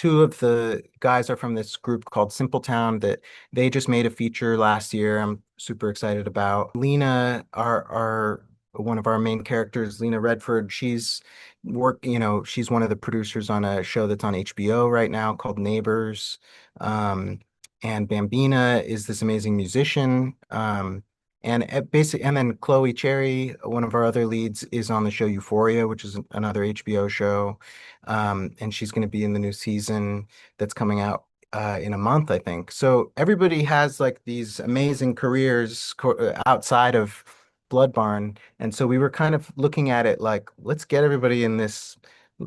two of the guys are from this group called Simpletown that they just made a feature last year. I'm super excited about. Lena, our one of our main characters, Lena Redford, she's one of the producers on a show that's on HBO right now called Neighbors. Um, and Bambina is this amazing musician. And then Chloe Cherry, one of our other leads, is on the show Euphoria, which is another HBO show. And she's going to be in the new season that's coming out in a month, I think. So everybody has like these amazing careers outside of Bloodborne. And so we were kind of looking at it like, let's get everybody in this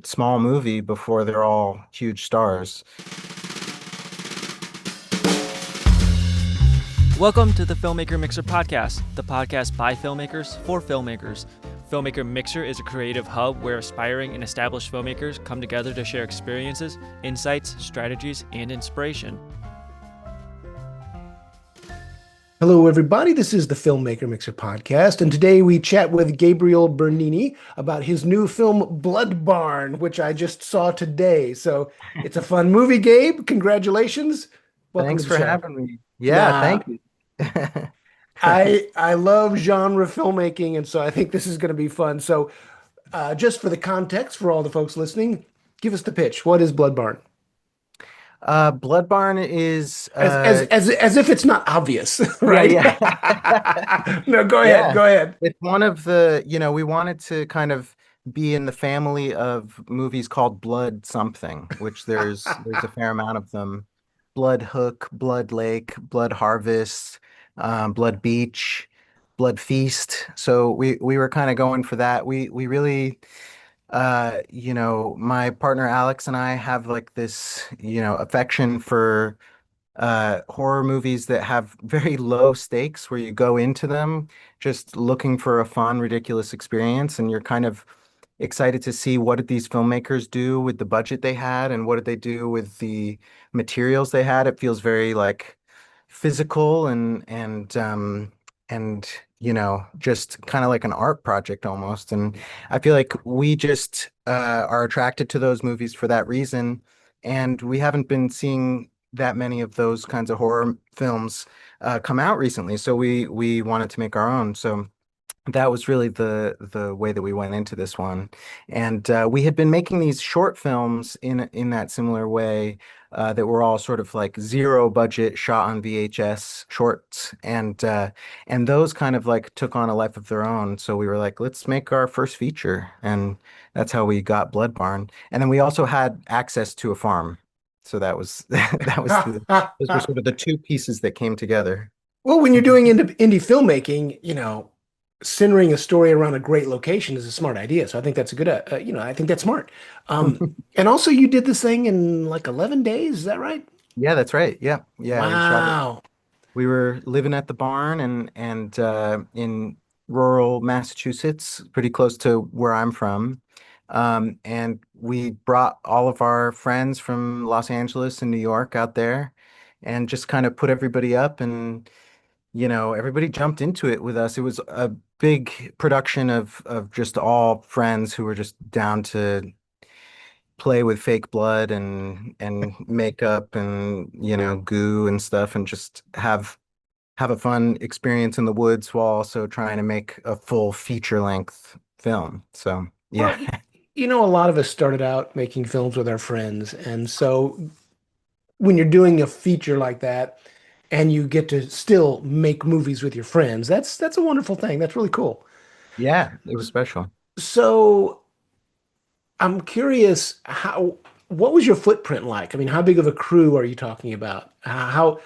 small movie before they're all huge stars. Welcome to the Filmmaker Mixer podcast, the podcast by filmmakers for filmmakers. Filmmaker Mixer is a creative hub where aspiring and established filmmakers come together to share experiences, insights, strategies, and inspiration. Hello, everybody. This is the Filmmaker Mixer podcast, and today we chat with Gabriel Bernini about his new film Bloodborn, which I just saw today. So it's a fun movie, Gabe. Congratulations. Welcome to Thanks the for show. having me. Yeah, Nah, thank you. I love genre filmmaking, and so I think this is going to be fun. So, just for the context for all the folks listening, give us the pitch. What is Bloodborn? Bloodborne is As if it's not obvious, yeah, right? yeah. No, go ahead. Yeah. Go ahead. It's one of we wanted to kind of be in the family of movies called Blood something, which there's a fair amount of them. Blood Hook, Blood Lake, Blood Harvest, Blood Beach, Blood Feast. So we were kind of going for that. We really my partner Alex and I have like this, affection for horror movies that have very low stakes where you go into them just looking for a fun, ridiculous experience, and you're kind of excited to see what did these filmmakers do with the budget they had and what did they do with the materials they had. It feels very like physical and just kind of like an art project almost. And I feel like we just are attracted to those movies for that reason. And we haven't been seeing that many of those kinds of horror films come out recently. So we wanted to make our own. So that was really the way that we went into this one. And we had been making these short films in that similar way that were all sort of like zero budget shot on VHS shorts. And those kind of like took on a life of their own. So we were like, let's make our first feature. And that's how we got Blood Barn. And then we also had access to a farm. So that was those were sort of the two pieces that came together. Well, when you're doing indie filmmaking, centering a story around a great location is a smart idea. So I think that's a good, I think that's smart. And also you did this thing in like 11 days. Is that right? Yeah, that's right. Yeah. Yeah, we shot it. Wow. We were living at the barn and in rural Massachusetts, pretty close to where I'm from. And we brought all of our friends from Los Angeles and New York out there and just kind of put everybody up and everybody jumped into it with us. It was a big production of just all friends who were just down to play with fake blood and makeup and goo and stuff and just have a fun experience in the woods while also trying to make a full feature length film. So Well, yeah. a lot of us started out making films with our friends. And so when you're doing a feature like that and you get to still make movies with your friends, that's a wonderful thing. That's really cool. Yeah, it was special. So I'm curious what was your footprint like? I mean, how big of a crew are you talking about? How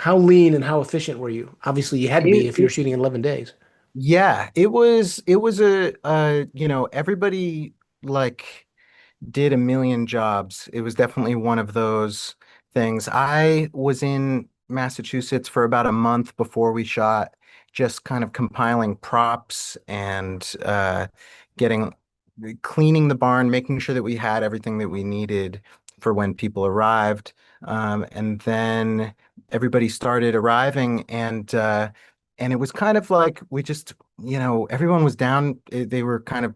lean and how efficient were you? Obviously, you had to be It, if you're it shooting in 11 days. yeah, it was everybody like did a million jobs. It was definitely one of those things. I was in Massachusetts for about a month before we shot, just kind of compiling props and getting cleaning the barn, making sure that we had everything that we needed for when people arrived. And then everybody started arriving and it was kind of like we just, everyone was down. They were kind of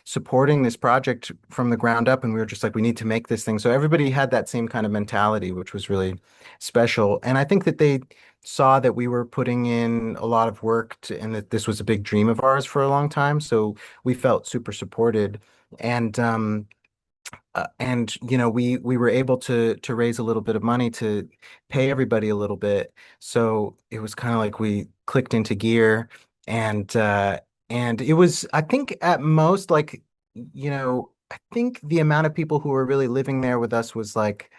supporting this project from the ground up, and we were just like, we need to make this thing. So everybody had that same kind of mentality, which was really special. And I think that they saw that we were putting in a lot of work and that this was a big dream of ours for a long time. So we felt super supported. And we were able to raise a little bit of money to pay everybody a little bit. So it was kind of like we clicked into gear, and it was, I think, at most, like, I think the amount of people who were really living there with us was like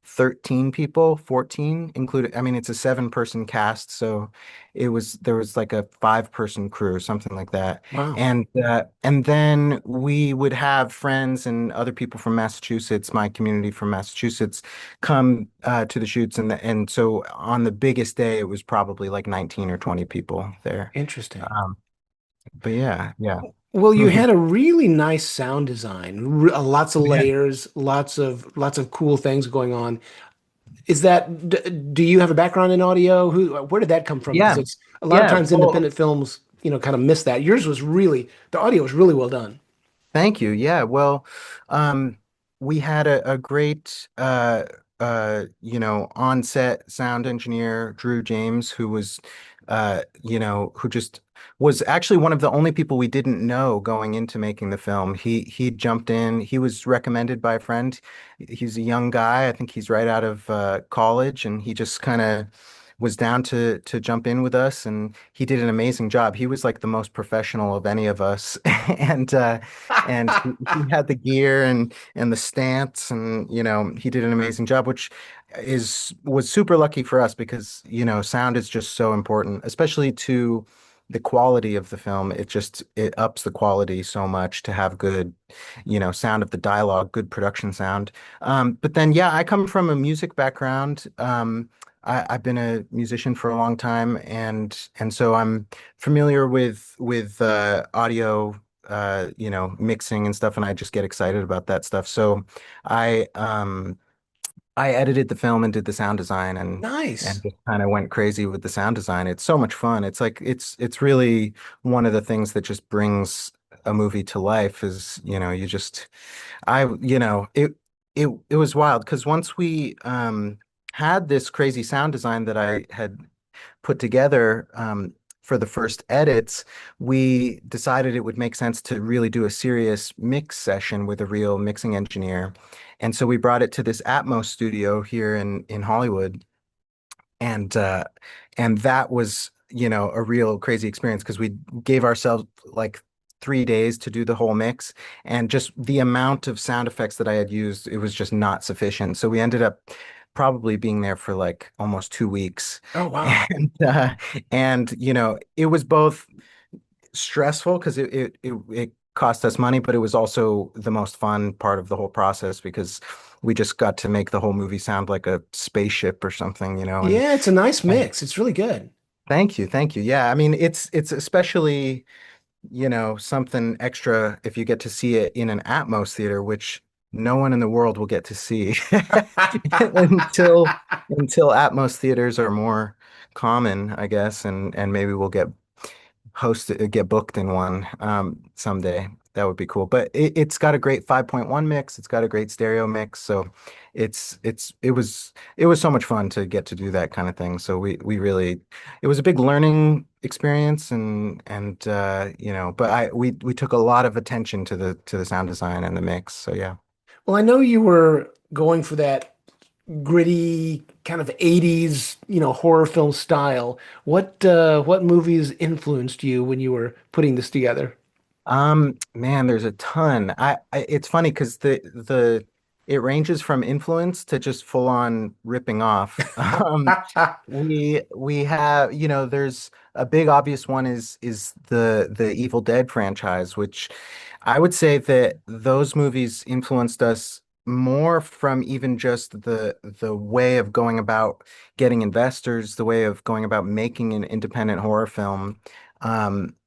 13 people, 14 included. I mean, it's a 7-person cast, so there was like a 5-person crew or something like that. Wow. And then we would have friends and other people from Massachusetts, my community from Massachusetts, come to the shoots, and so on the biggest day it was probably like 19 or 20 people there. Interesting. Um, but yeah, yeah. Well, you had a really nice sound design, lots of Yeah. layers, lots of cool things going on. Is that do you have a background in audio? Where did that come from? Because Yeah. it's a lot of Yeah. times Well, independent films, kind of miss that. Yours was really the audio was really well done. thank you. Yeah. Well, um, we had a great on-set sound engineer, Drew James, who was who just was actually one of the only people we didn't know going into making the film. He jumped in. He was recommended by a friend. He's a young guy. I think he's right out of college, and he just kind of was down to jump in with us, and he did an amazing job. He was like the most professional of any of us, and he had the gear and the stance, and he did an amazing job, which is was super lucky for us because sound is just so important, especially to the quality of the film. It ups the quality so much to have good sound of the dialogue, good production sound. But then, yeah, I come from a music background. I've been a musician for a long time, and so I'm familiar with audio, mixing and stuff, and I just get excited about that stuff. So I um I edited the film and did the sound design, and Nice. just kind of went crazy with the sound design. It's so much fun. It's like it's really one of the things that just brings a movie to life is, you just I, it was wild because once we had this crazy sound design that I had put together for the first edits, we decided it would make sense to really do a serious mix session with a real mixing engineer. And so we brought it to this Atmos studio here in Hollywood, and uh and that was a real crazy experience because we gave ourselves like 3 days to do the whole mix, and just the amount of sound effects that I had used, it was just not sufficient, so we ended up probably being there for like almost 2 weeks. Oh, wow. And it was both stressful because it cost us money, but it was also the most fun part of the whole process because we just got to make the whole movie sound like a spaceship or something, Yeah, it's a nice and mix. It's really good. thank you, thank you. Yeah, I mean it's especially, something extra if you get to see it in an Atmos theater, which no one in the world will get to see until Atmos theaters are more common, I guess, and maybe we'll get booked in one someday. That would be cool. But it's got a great 5.1 mix. It's got a great stereo mix. So it was so much fun to get to do that kind of thing. So we really it was a big learning experience, but we took a lot of attention to the sound design and the mix. So yeah. Well, I know you were going for that gritty kind of 80s, horror film style. What movies influenced you when you were putting this together? Man, there's a ton. It's funny because it ranges from influence to just full on ripping off. We have, there's a big obvious one is the Evil Dead franchise, which I would say that those movies influenced us more from even just the way of going about getting investors, the way of going about making an independent horror film. Um,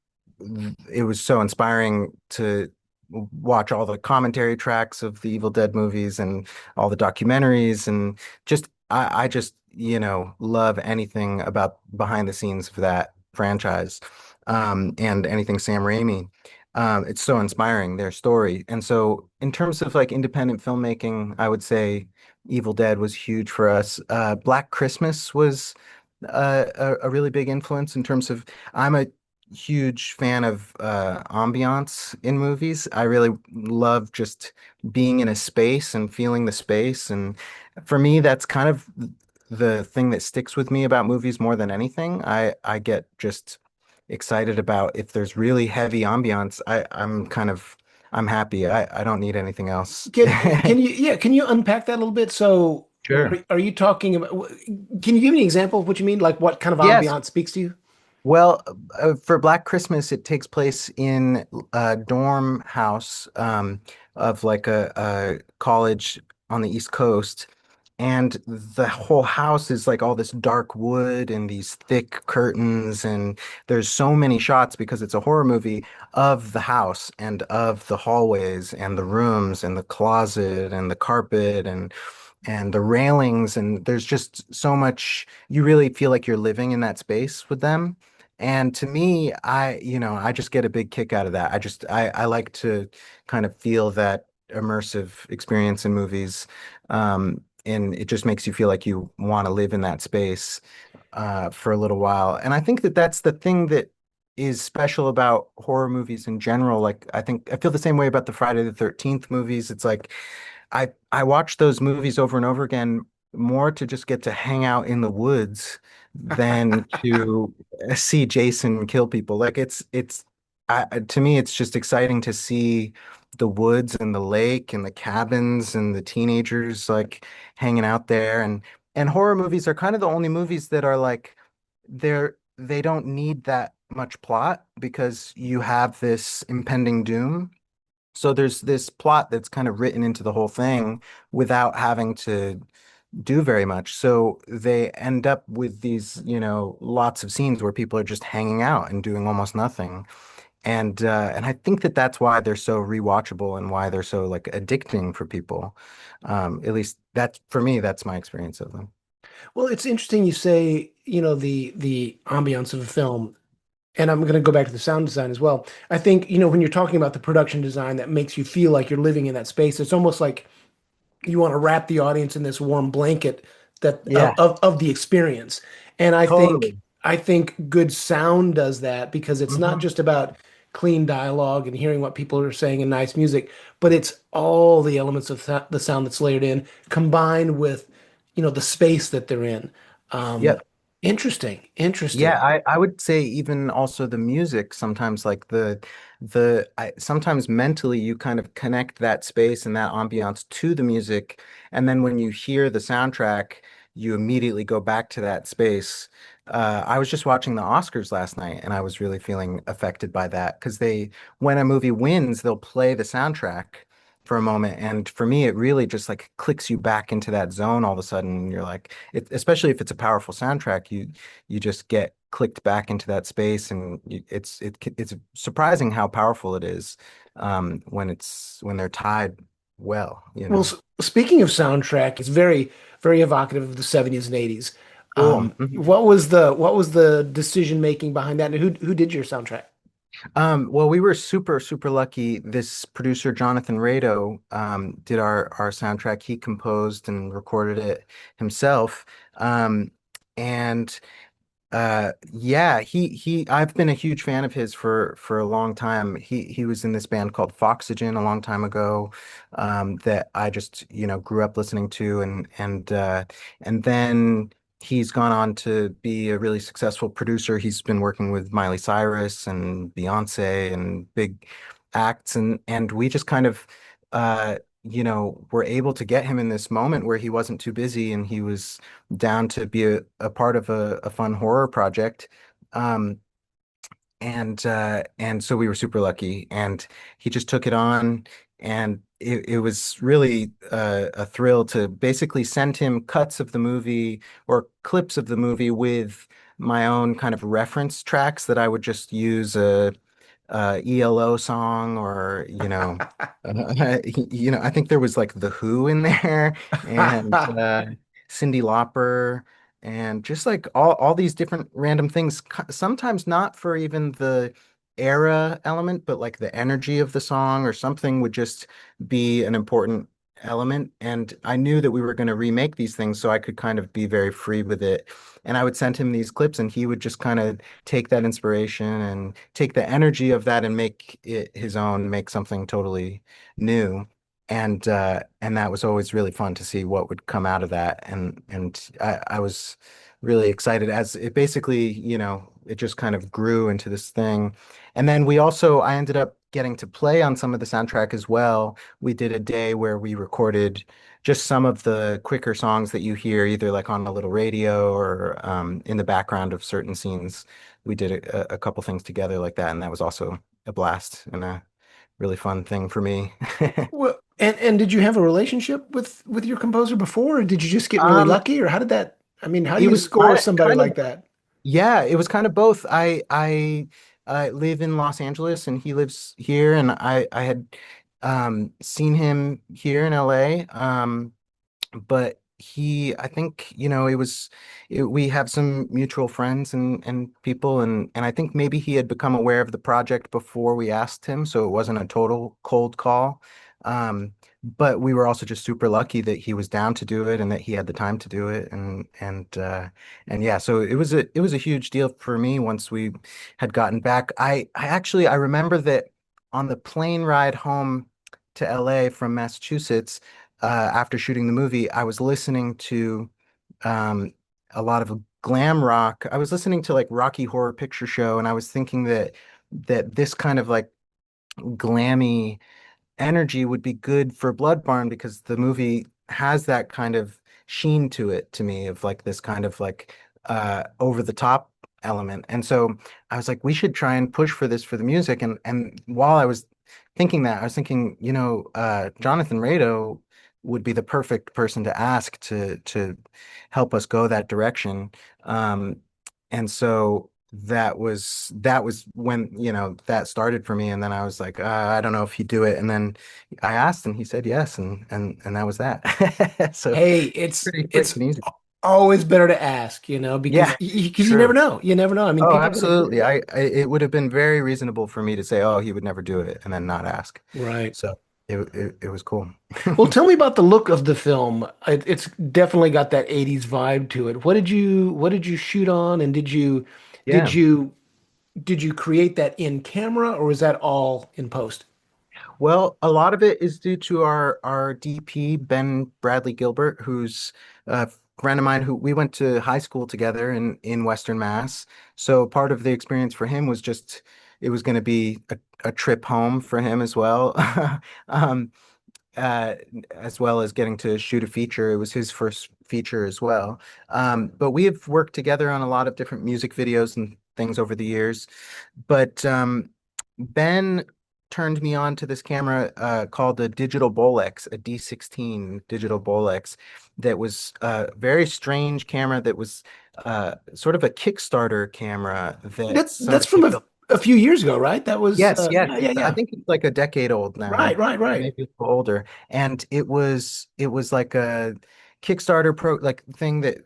it was so inspiring to watch all the commentary tracks of the Evil Dead movies and all the documentaries, and I just love anything about behind the scenes of that franchise, and anything Sam Raimi. It's so inspiring, their story. And so in terms of like independent filmmaking, I would say Evil Dead was huge for us. Black Christmas was a really big influence in terms of I'm a huge fan of ambiance in movies. I really love just being in a space and feeling the space. And for me, that's kind of the thing that sticks with me about movies more than anything. I get just excited about if there's really heavy ambiance, I'm happy. I don't need anything else. Can you unpack that a little bit? So, Sure. are you talking about, can you give me an example of what you mean? Like what kind of Yes. ambiance speaks to you? Well, for Black Christmas, it takes place in a dorm house of like a college on the East Coast. And the whole house is like all this dark wood and these thick curtains. And there's so many shots because it's a horror movie of the house and of the hallways and the rooms and the closet and the carpet and the railings. And there's just so much, you really feel like you're living in that space with them. And to me, I just get a big kick out of that. I like to kind of feel that immersive experience in movies. And it just makes you feel like you want to live in that space for a little while. And I think that that's the thing that is special about horror movies in general. Like, I think I feel the same way about the Friday the 13th movies. It's like I watch those movies over and over again more to just get to hang out in the woods than to see Jason kill people. Like to me it's just exciting to see the woods and the lake and the cabins and the teenagers like hanging out there and horror movies are kind of the only movies that are like they don't need that much plot because you have this impending doom. So there's this plot that's kind of written into the whole thing without having to do very much. So they end up with these, lots of scenes where people are just hanging out and doing almost nothing. And I think that that's why they're so rewatchable and why they're so like addicting for people. At least that's for me, that's my experience of them. Well, it's interesting you say, the ambiance of a film, and I'm going to go back to the sound design as well. I think, when you're talking about the production design that makes you feel like you're living in that space, it's almost like you want to wrap the audience in this warm blanket that Yeah, of the experience. And totally. I think good sound does that because it's not Hmm. just about clean dialogue and hearing what people are saying and nice music, but it's all the elements of the sound that's layered in combined with, the space that they're in. Um, Yep. interesting, Yeah, interesting. I would say even also the music sometimes like sometimes mentally you kind of connect that space and that ambiance to the music and then when you hear the soundtrack you immediately go back to that space. I was just watching the Oscars last night and I was really feeling affected by that because when a movie wins they'll play the soundtrack for a moment and for me it really just like clicks you back into that zone all of a sudden and you're like especially if it's a powerful soundtrack you just get clicked back into that space and it's surprising how powerful it is when they're tied well, you Well, know. speaking of soundtrack, it's very, very evocative of the 70s and 80s. Cool. Mhm. What was the decision making behind that, and who did your soundtrack? Well, we were super, super lucky. This producer, Jonathan Rado, did our soundtrack. He composed and recorded it himself. And yeah, I've been a huge fan of his for a long time. He was in this band called Foxygen a long time ago, that I just, grew up listening to and then he's gone on to be a really successful producer. He's been working with Miley Cyrus and Beyonce and big acts and we just kind of were able to get him in this moment where he wasn't too busy and he was down to be a part of a fun horror project. Um, and so we were super lucky and he just took it on and it was really a thrill to basically send him cuts of the movie or clips of the movie with my own kind of reference tracks that I would just use ELO song or I think there was like The Who in there and Cyndi Lauper and just like all these different random things sometimes not for even era element, but like the energy of the song or something would just be an important element. And I knew that we were going to remake these things, so I could kind of be very free with it. And I would send him these clips, and he would just kind of take that inspiration and take the energy of that and make it his own, make something totally new. And that was always really fun to see what would come out of that. And I was really excited as it basically, it just kind of grew into this thing. And then I ended up getting to play on some of the soundtrack as well. We did a day where we recorded just some of the quicker songs that you hear either like on a little radio or in the background of certain scenes. We did a couple things together like that, and that was also a blast and a really fun thing for me. Well, and did you have a relationship with your composer before, or did you just get really Um, lucky, or how did that? I mean, how do it you was score somebody kind of like that? Yeah, it was kind of both. I live in Los Angeles and he lives here, and I had seen him here in LA. But I think, we have some mutual friends and people, and I think maybe he had become aware of the project before we asked him, so it wasn't a total cold call. Um, but we were also just super lucky that he was down to do it and that he had the time to do it, and yeah, so it was a huge deal for me once we had gotten back. I remember that on the plane ride home to LA from Massachusetts after shooting the movie, I was listening to um, a lot of glam rock. I was listening to like Rocky Horror Picture Show, and I was thinking that this kind of like glammy energy would be good for Bloodborne because the movie has that kind of sheen to it to me of like this kind of like over the top element. And so I was like, we should try and push for this for the music. And while I was thinking that, I was thinking, Jonathan Rado would be the perfect person to ask to help us go that direction. And so that was when, that started for me. And then I was like, I don't know if he'd do it. And then I asked and he said yes, and that was that. So Hey, pretty quick it's and easy. always better to ask, because Yeah, because you never true. know. You never know. I mean, Oh, people get it. absolutely. It would have been very reasonable for me to say, oh, he would never do it and then not ask. Right. So it was cool. Well, tell me about the look of the film. It's definitely got that 80s vibe to it. What did you shoot on, and did Yeah. you did you create that in camera, or was that all in post? Well, a lot of it is due to our DP, Ben Bradley Gilbert, who's a friend of mine who we went to high school together in Western Mass. So part of the experience for him was just it was going to be a trip home for him as well. Um, uh, as well as getting to shoot a feature. It was his first feature as well. But we have worked together on a lot of different music videos and things over the years. But Ben turned me on to this camera called a digital Bolex, a D16 digital Bolex, that was a very strange camera that was sort of a Kickstarter camera that That's somebody from built. a few years ago, right? That was Yes, yes. yeah, yeah, I yeah. think it's like a decade old now, Right, right, right. maybe a little older. And it was like a Kickstarter like thing that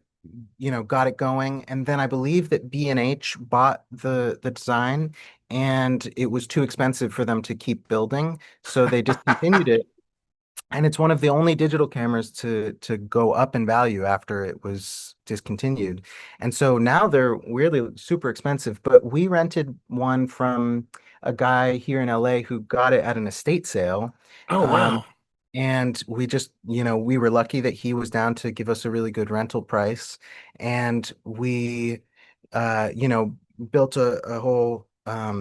got it going. And then I believe that B&H bought the design, and it was too expensive for them to keep building, so they discontinued it. And it's one of the only digital cameras to go up in value after it was discontinued. And so now they're really super expensive. But we rented one from a guy here in LA who got it at an estate sale. Oh, Um, wow. and we just, we were lucky that he was down to give us a really good rental price. And we, built a whole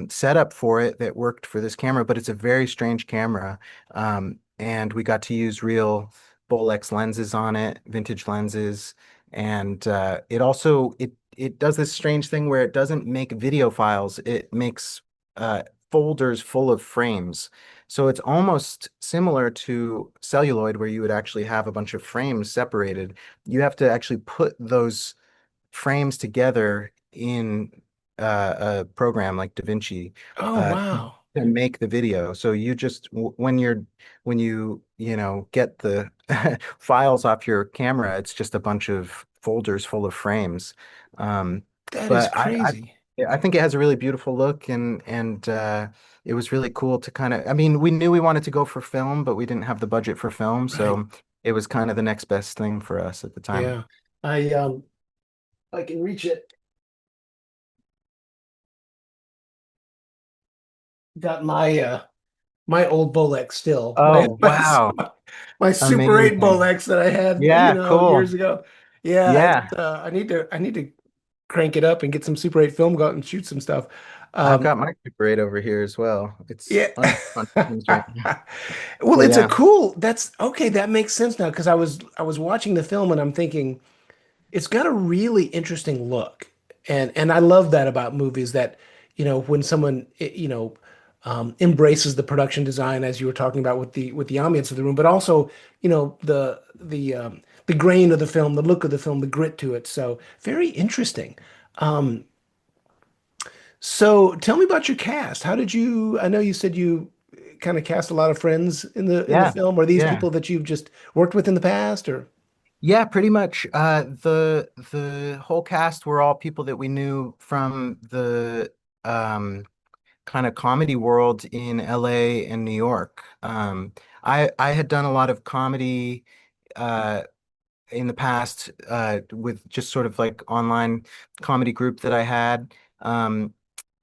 setup for it that worked for this camera, but it's a very strange camera. And we got to use real Bolex lenses on it, vintage lenses. And it does this strange thing where it doesn't make video files. It makes folders full of frames. So it's almost similar to celluloid, where you would actually have a bunch of frames separated. You have to actually put those frames together in a program like DaVinci Oh, wow. to make the video. So you just when you get the files off your camera, it's just a bunch of folders full of frames. Um, That is but I crazy. I think it has a really beautiful look, and it was really cool to kind of. I mean, we knew we wanted to go for film, but we didn't have the budget for film, Right. so it was kind of the next best thing for us at the time. Yeah. I can reach it. Got my old Bolex still. Oh, My wow. my Super 8 Amazing. Bolex that I had, Yeah, years cool. ago. Yeah, it's Yeah. I need to crank it up and get some Super 8 film, go out and shoot some stuff. I've Um, got my Super 8 over here as well. It's yeah. on screens right now. Well, But it's a yeah. cool, that's okay, that makes sense now because I was watching the film and I'm thinking it's got a really interesting look. And I love that about movies that, when someone, embraces the production design as you were talking about with the ambience of the room, but also, the grain of the film, the look of the film, the grit to it. So very interesting. Um, so tell me about your cast. How did you, I know you said you kind of cast a lot of friends in the Yeah. film. Are these Yeah. people that you've just worked with in the past or? Yeah, pretty much. The whole cast were all people that we knew from the kind of comedy world in LA and New York. I had done a lot of comedy uh in the past with just sort of like online comedy group that I had. Um,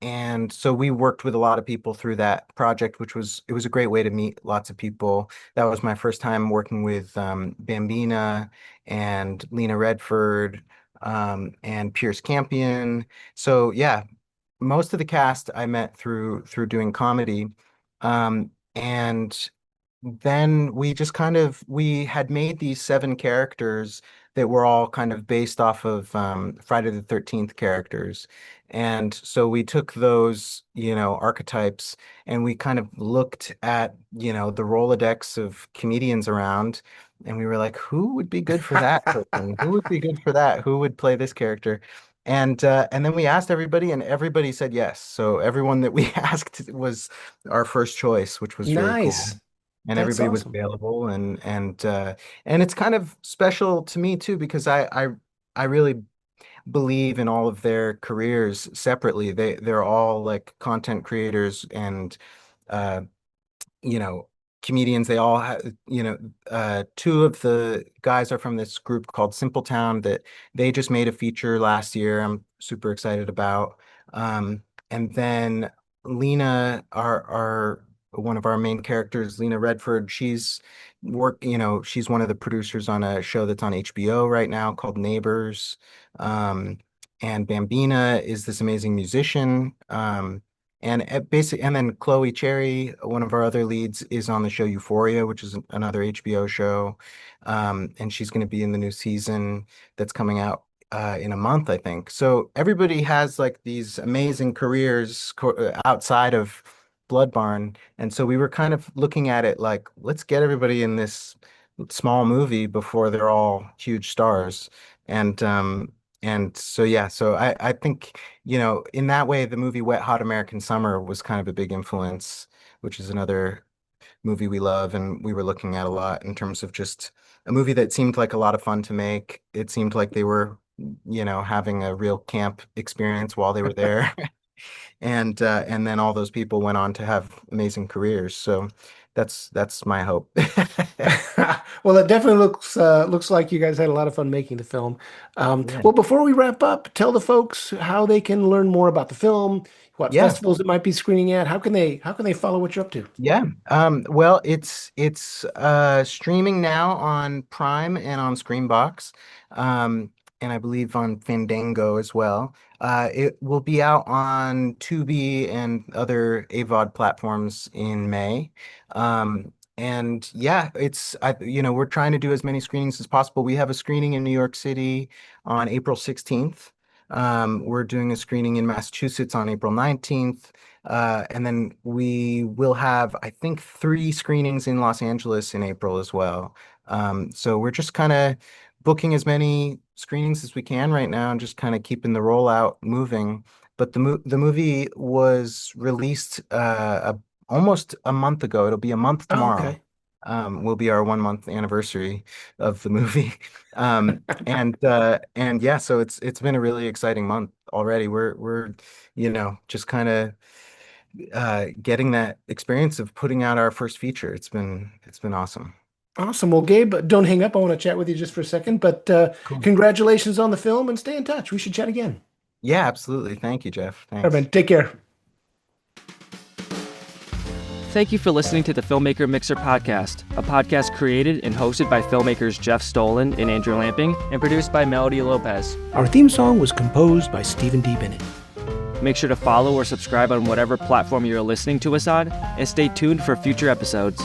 and so we worked with a lot of people through that project, which was it was a great way to meet lots of people. That was my first time working with Bambina and Lena Redford and Pierce Campion. So yeah, most of the cast I met through doing comedy. And then we just kind of we had made these seven characters that were all kind of based off of Friday the 13th characters. And so we took those, archetypes and we kind of looked at, the Rolodex of comedians around and we were like, who would be good for that person? Who would be good for that? Who would play this character? And then we asked everybody and everybody said yes. So everyone that we asked was our first choice, which was really cool Nice. and That's everybody was awesome. available and it's kind of special to me too because I really believe in all of their careers separately. They're all like content creators and uh you know, comedians. They all have, two of the guys are from this group called Town that they just made a feature last year. I'm super excited about. And then Lena, our one of our main characters, Lena Redford, she's one of the producers on a show that's on HBO right now called Neighbors. Um, and Bambina is this amazing musician. And then Chloe Cherry, one of our other leads, is on the show Euphoria, which is another HBO show. And she's going to be in the new season that's coming out in a month, I think. So everybody has like these amazing careers outside of Bloodborn. And so we were kind of looking at it like, let's get everybody in this small movie before they're all huge stars. And so yeah, so I think in that way, the movie Wet Hot American Summer was kind of a big influence, which is another movie we love and we were looking at a lot in terms of just a movie that seemed like a lot of fun to make. It seemed like they were, having a real camp experience while they were there. And then all those people went on to have amazing careers. So that's my hope. Well, it definitely looks like you guys had a lot of fun making the film. Yeah. Well, before we wrap up, tell the folks how they can learn more about the film, what Yeah. festivals it might be screening at. How can they follow what you're up to? Yeah. Well, it's streaming now on Prime and on Screenbox. And I believe on Fandango as well. It will be out on Tubi and other AVOD platforms in May. And yeah, we're trying to do as many screenings as possible. We have a screening in New York City on April 16th. We're doing a screening in Massachusetts on April 19th. And then we will have, I think, three screenings in Los Angeles in April as well. So we're just kind of booking as many screenings as we can right now and just kind of keeping the rollout moving. But the movie was released almost a month ago. It'll be a month Oh, tomorrow. okay. will be our 1 month anniversary of the movie. And yeah, so it's been a really exciting month already. We're just kind of getting that experience of putting out our first feature. It's been awesome. Awesome. Well, Gabe, don't hang up. I want to chat with you just for a second, but Cool. congratulations on the film and stay in touch. We should chat again. Yeah, absolutely. Thank you, Jeff. All right, Thanks. man. Take care. Thank you for listening to the Filmmaker Mixer podcast, a podcast created and hosted by filmmakers Jeff Stolen and Andrew Lamping, and produced by Melody Lopez. Our theme song was composed by Stephen D. Bennett. Make sure to follow or subscribe on whatever platform you're listening to us on, and stay tuned for future episodes.